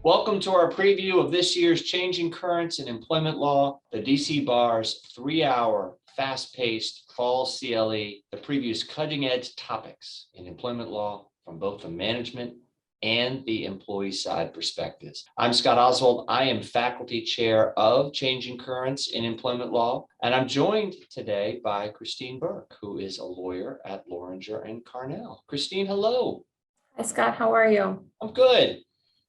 Welcome to our preview of this year's Changing Currents in Employment Law, the DC Bar's 3-hour fast-paced fall CLE that previews cutting-edge topics in employment law from both the management and the employee side perspectives. I'm Scott Oswald. I am faculty chair of Changing Currents in Employment Law, and I'm joined today by Christine Burke, who is a lawyer at Lorenger Carnell. Christine, hello. Hi, Scott. How are you? I'm good.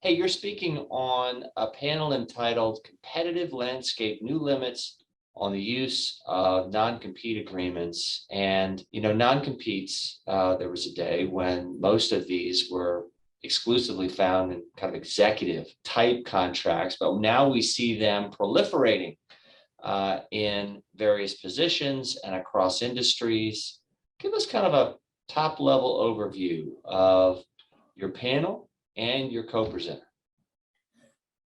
Hey, you're speaking on a panel entitled Competitive Landscape New Limits on the Use of Non-Compete Agreements. And, non-competes, there was a day when most of these were exclusively found in kind of executive type contracts, but now we see them proliferating in various positions and across industries. Give us kind of a top level overview of your panel and your co-presenter.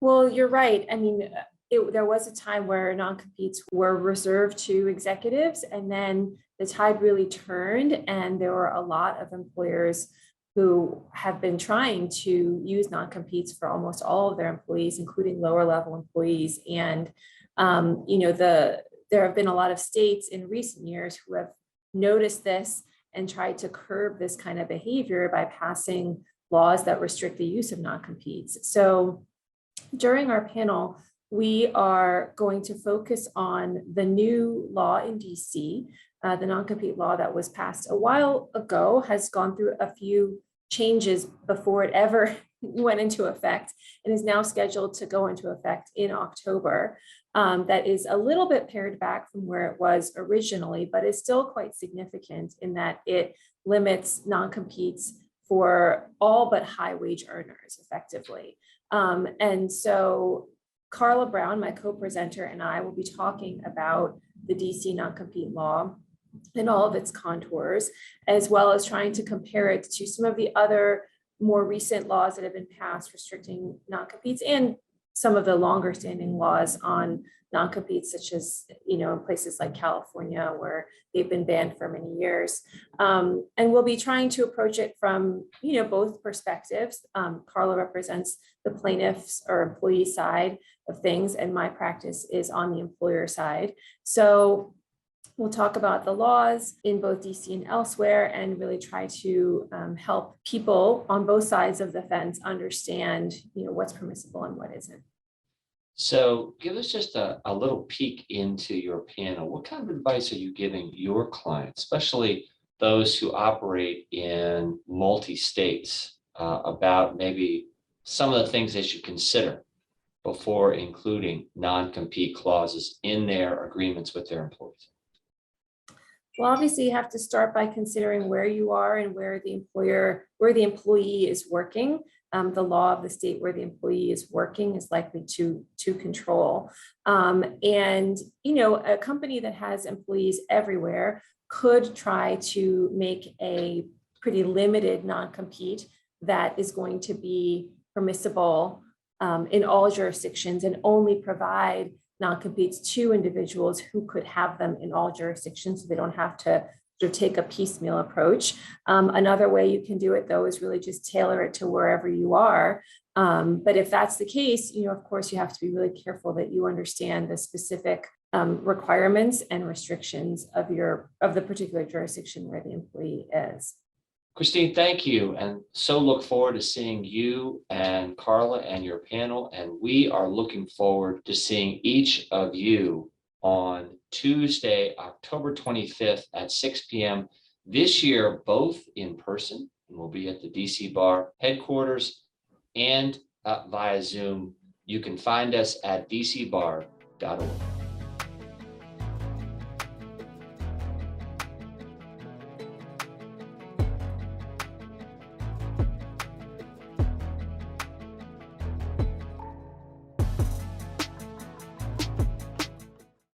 Well, you're right. I mean, there was a time where non-competes were reserved to executives, and then the tide really turned, and there were a lot of employers who have been trying to use non-competes for almost all of their employees, including lower level employees. And, there have been a lot of states in recent years who have noticed this and tried to curb this kind of behavior by passing laws that restrict the use of non-competes. So during our panel, we are going to focus on the new law in DC. The non-compete law that was passed a while ago has gone through a few changes before it ever went into effect and is now scheduled to go into effect in October. That is a little bit pared back from where it was originally, but is still quite significant in that it limits non-competes for all but high wage earners effectively. And so Carla Brown, my co-presenter, and I will be talking about the DC non-compete law and all of its contours, as well as trying to compare it to some of the other more recent laws that have been passed restricting non-competes and some of the longer standing laws on non-competes, such as, in places like California, where they've been banned for many years. And we'll be trying to approach it from, both perspectives. Carla represents the plaintiffs or employee side of things, and my practice is on the employer side. So we'll talk about the laws in both DC and elsewhere and really try to help people on both sides of the fence understand, what's permissible and what isn't. So give us just a little peek into your panel. What kind of advice are you giving your clients, especially those who operate in multi-states, about maybe some of the things they should consider before including non-compete clauses in their agreements with their employees? Well, obviously, you have to start by considering where you are and where the employee is working. The law of the state where the employee is working is likely to control. And, a company that has employees everywhere could try to make a pretty limited non-compete that is going to be permissible in all jurisdictions and only provide non-competes to individuals who could have them in all jurisdictions, so they don't have to sort of take a piecemeal approach. Another way you can do it, though, is really just tailor it to wherever you are. But if that's the case, of course, you have to be really careful that you understand the specific requirements and restrictions of the particular jurisdiction where the employee is. Christine, thank you. And so look forward to seeing you and Carla and your panel. And we are looking forward to seeing each of you on Tuesday, October 25th at 6 p.m. this year, both in person, and we'll be at the DC Bar headquarters, and via Zoom. You can find us at dcbar.org.